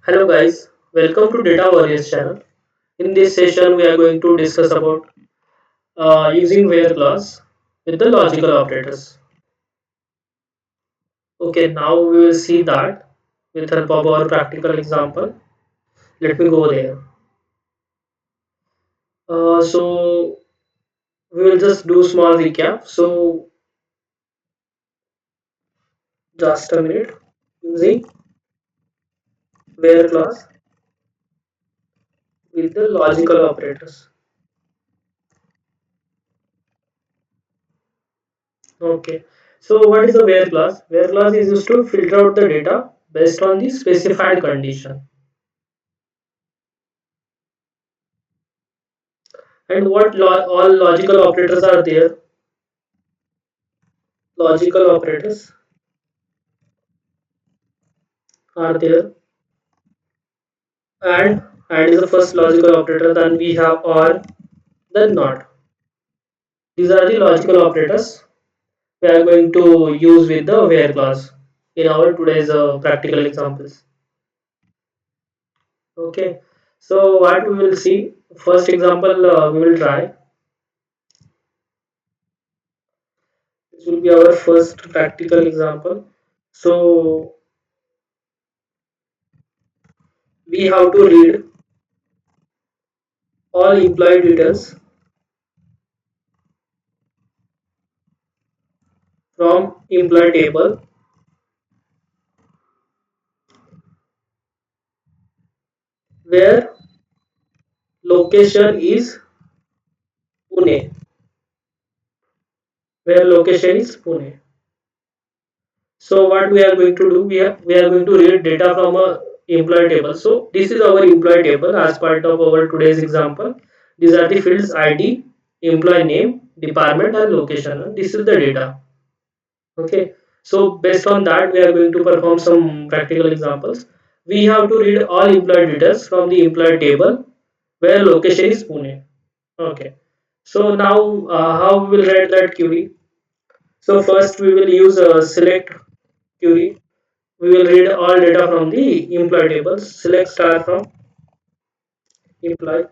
Hello guys, welcome to Data Warriors channel. In this session, we are going to discuss about using where clause with the logical operators. Okay, now we will see that with help of our practical example. Let me go there. So we will just do small recap. So just a minute. Using where clause with the logical operators. Okay. So what is the where clause? Where clause is used to filter out the data based on the specified condition. And what all logical operators are there? Logical operators are there, and is the first logical operator. Then we have or, then not. These are the logical operators we are going to use with the where clause in our today's practical examples. Okay, so what we will see, first example we will try. This will be our first practical example. So we have to read all employee details from employee table where location is Pune, where location is Pune. So what we are going to do, we are going to read data from a employee table. So this is our employee table as part of our today's example. These are the fields ID, employee name, department and location. And this is the data. Okay. So based on that, we are going to perform some practical examples. We have to read all employee details from the employee table where location is Pune. Okay. So now how we will write that query? So first we will use a select query. We will read all data from the employee tables. Select star from employee.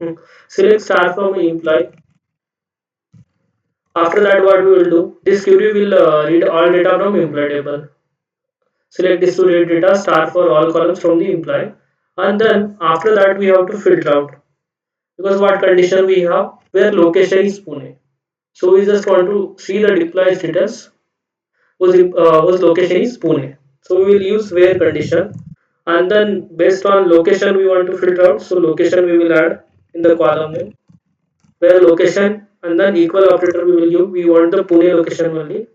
Hmm. Select star from employee. After that, what we will do? This query will read all data from employee table. Select this to read data star for all columns from the employee. And then after that, we have to filter out because what condition we have where location is Pune. So we just want to see the deploy status whose location is Pune. So we will use where condition, and then based on location we want to filter out. So location we will add in the column name where location, and then equal operator we will use. We want the Pune location only.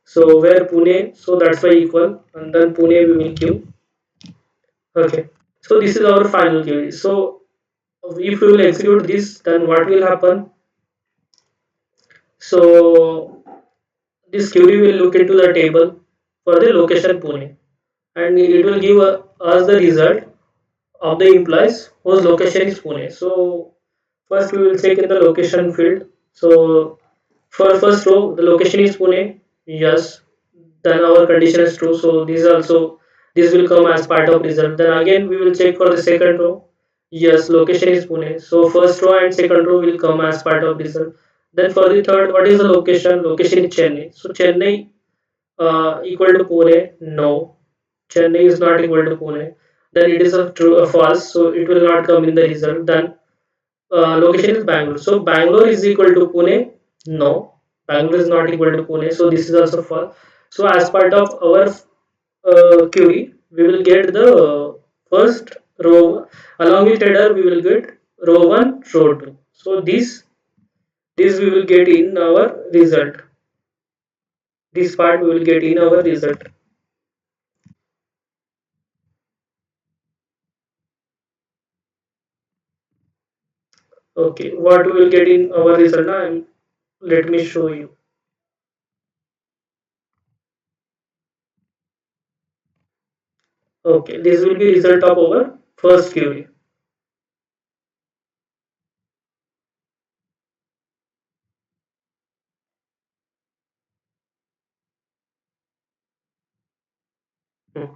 So where Pune, so that's why equal, and then Pune we will give. Okay. So this is our final query. So if we will execute this, then what will happen? So this query will look into the table for the location Pune, and it will give us the result of the employees whose location is Pune. So first we will check in the location field. So for first row the location is Pune. Yes. Then our condition is true. So this will come as part of result. Then again we will check for the second row. Yes, location is Pune. So first row and second row will come as part of result. Then for the third, what is the location? Location is Chennai. So Chennai equal to Pune? No. Chennai is not equal to Pune. Then it is a true a false, so it will not come in the result. Then location is Bangalore. So Bangalore is equal to Pune? No. Bangalore is not equal to Pune. So this is also false. So as part of our query, we will get the first row along with header. We will get row one, row two. So this we will get in our result. This part we will get in our result. Okay, what we will get in our result now? Let me show you. Okay, this will be result of our first query. Hmm.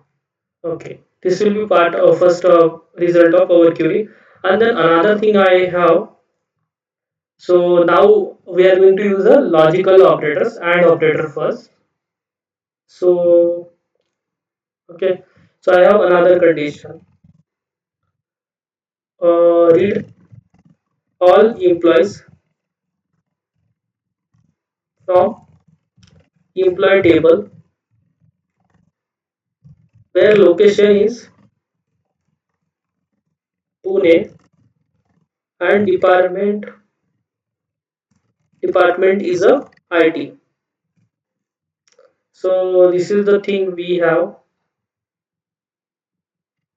Okay, this will be part of first result of our query, and then another thing I have. So now we are going to use the logical operators and operator first. So okay, so I have another condition. Read all employees from employee table where location is Pune and department is a IT. So this is the thing we have.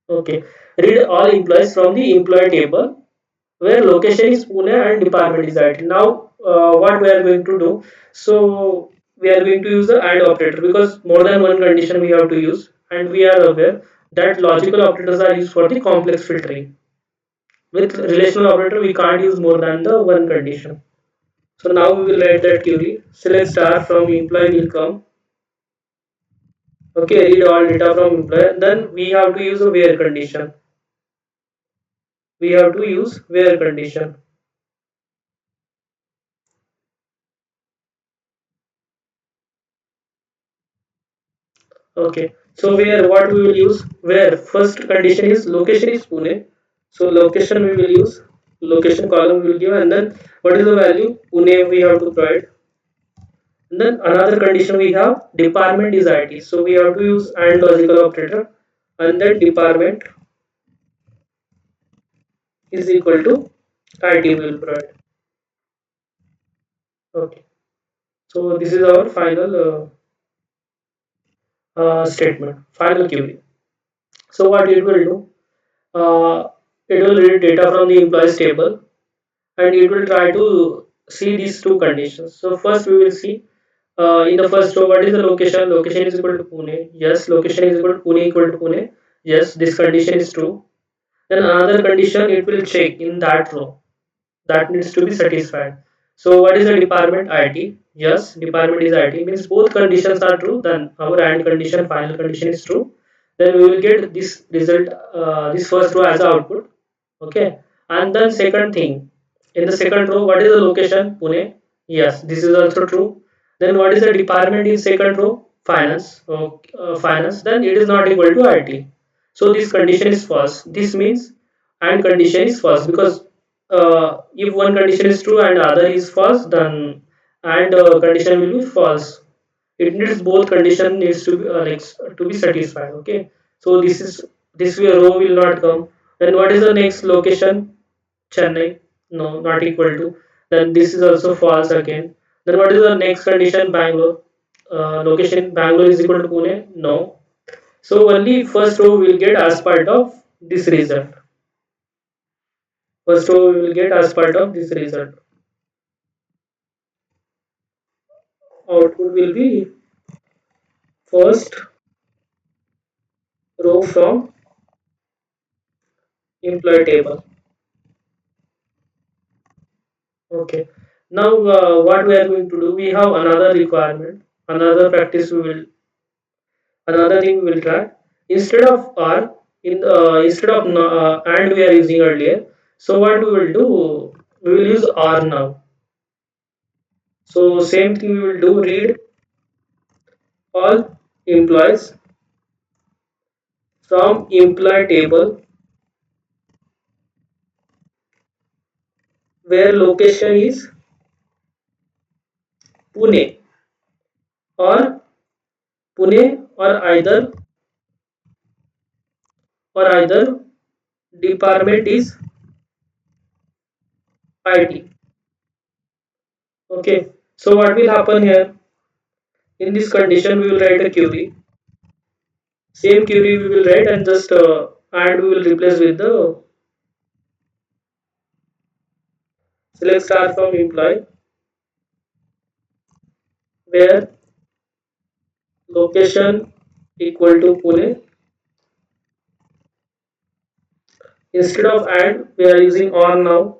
Okay, read all employees from the employee table where location is Pune and department is IT. Now, what we are going to do? So we are going to use the AND operator because more than one condition we have to use, and we are aware that logical operators are used for the complex filtering. With relational operator, we can't use more than the one condition. So now we will write that query. Select star from employee will come. Okay, read all data from employee. Then we have to use a where condition. We have to use where condition. Okay, so where what we will use? Where first condition is location is Pune. So location we will use location column we will give, and then what is the value Pune we have to provide. And then another condition we have department is IT. So we have to use and logical operator, and then department is equal to IT we will provide. Okay, so this is our final statement, final query. So what it will do? It will read data from the employees table and it will try to see these two conditions. So first we will see in the first row what is the location. Location is equal to Pune. Yes, location is equal to Pune. Yes, this condition is true. Then another condition it will check in that row that needs to be satisfied. So what is the department IT? Yes, department is IT means both conditions are true. Then our AND condition final condition is true. Then we will get this result, this first row as output. Okay, and then second thing in the second row, what is the location? Pune. Yes, this is also true. Then what is the department in second row? Finance. Okay, finance. Then it is not equal to IT. So this condition is false. This means and condition is false because if one condition is true and other is false, then and condition will be false. It needs both condition needs to be to be satisfied. Okay, so this way row will not come. Then what is the next location? Chennai. No, not equal to. Then this is also false again. Then what is the next condition? Bangalore. Location Bangalore is equal to Pune. No. So only first row will get as part of this result. First row we will get as part of this result. Output will be first row from employee table. Okay. Now what we are going to do? We have another requirement, another practice we will, another thing we will try. Instead of R, instead of and we are using earlier. So what we will do? We will use R now. So same thing we will do. Read all employees from employee table where location is Pune or Pune or either department is IT. Okay. So what will happen here? In this condition, we will write a query. Same query we will write and just and we will replace with the select star from employee where location equal to Pune. Instead of and, we are using or now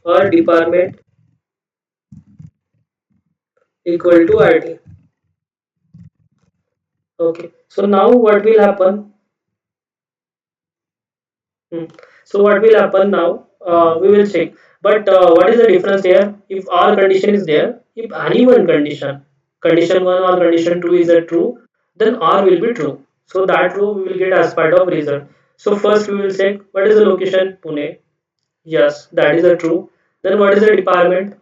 or department equal to IT. Okay, so now what will happen? Hmm. So what will happen now? We will check. But what is the difference here? If our condition is there, if any one condition, condition one or condition two is a true, then R will be true. So that row we will get as part of result. So first we will check what is the location Pune. Yes, that is a true. Then what is the department?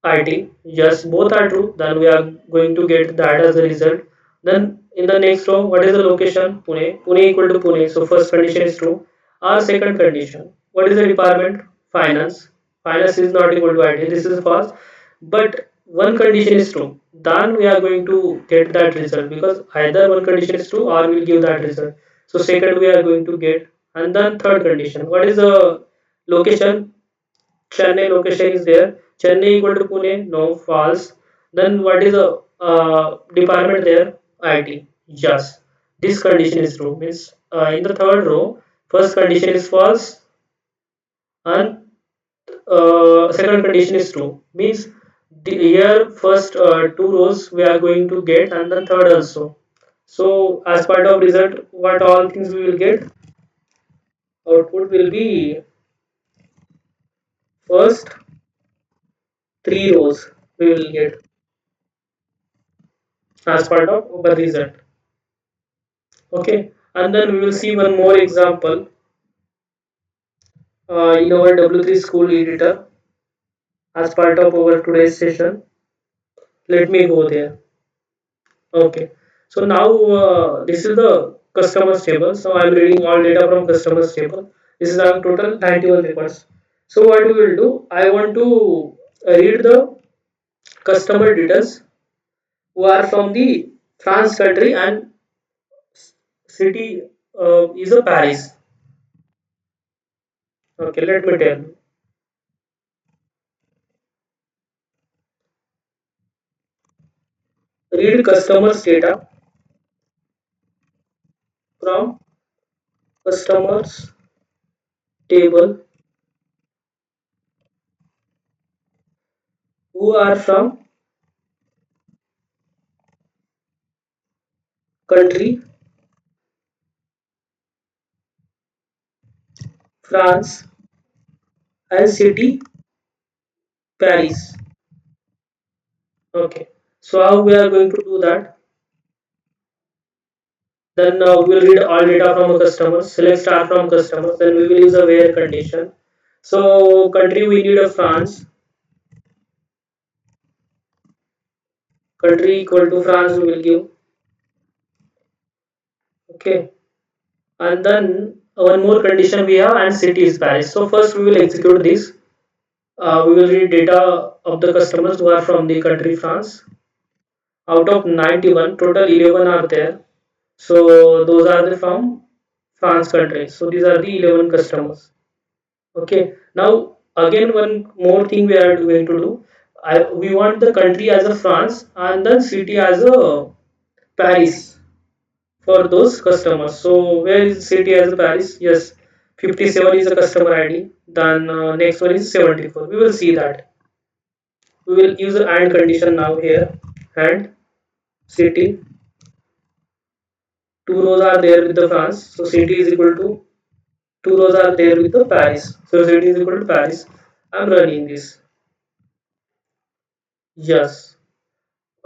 IT. Yes, both are true. Then we are going to get that as a result. Then in the next row, what is the location? Pune. Pune equal to Pune. So first condition is true. Our second condition. What is the department? Finance. Finance is not equal to IT. This is false. But one condition is true. Then we are going to get that result because either one condition is true or will give that result. So second we are going to get, and then third condition. What is the location? Chennai location is there. Chennai equal to Pune? No, false. Then what is the department there? IT. Yes. This condition is true. Means in the third row, first condition is false and second condition is true. Means here first two rows we are going to get and the third also. So as part of result, what all things we will get? Output will be first three rows we will get as part of our result. Okay, and then we will see one more example in our W3 school editor as part of our today's session. Let me go there. Okay, so now this is the customers table. So I'm reading all data from customers table. This is our total 91 records. So what we will do? I want to read the customer details who are from the France country and city is a Paris. Okay, let me tell. Read customers data from customers table who are from country France and city Paris. Okay. So how we are going to do that? Then we will read all data from a customer, select star from customers, then we will use a where condition. So country we need a France, country equal to France we will give. Okay. And then one more condition we have and city is Paris. So first we will execute this. We will read data of the customers who are from the country France. Out of 91, total 11 are there. So those are the from France country. So these are the 11 customers. Okay. Now again one more thing we are going to do. We want the country as a France and then city as a Paris for those customers. So where is city as a Paris? Yes, 57 is a customer ID. Then next one is 74. We will see that. We will use the and condition now here. And city. Two rows are there with the France. So city is equal to two rows are there with the Paris. So city is equal to Paris. I'm running this. Yes.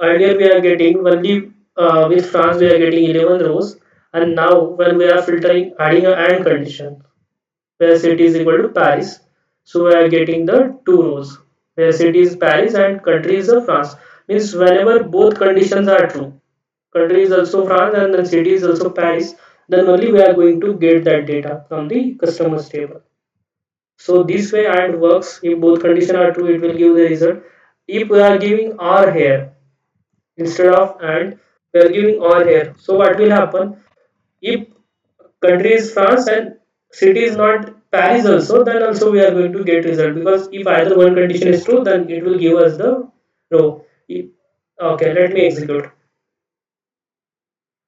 Earlier we are getting only with France we are getting 11 rows, and now when we are filtering adding a and condition where city is equal to Paris, so we are getting the two rows where city is Paris and country is the France. Means whenever both conditions are true, country is also France and then city is also Paris, then only we are going to get that data from the customers table. So this way and works. If both conditions are true, it will give the result. If we are giving R here instead of and, we are giving or here. So what will happen if country is France and city is not Paris also, then also we are going to get result because if either one condition is true, then it will give us the row. Okay, let me execute.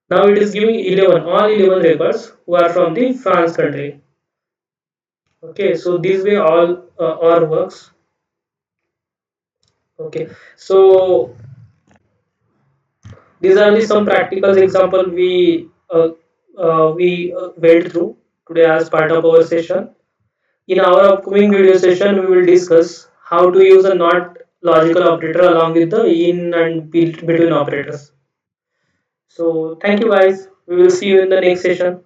Now it is giving 11, all 11 records who are from the France country. Okay, so this way all or works. Okay, so These are the some practical example we went through today as part of our session. In our upcoming video session, we will discuss how to use a not logical operator along with the in and between operators. So thank you guys. We will see you in the next session.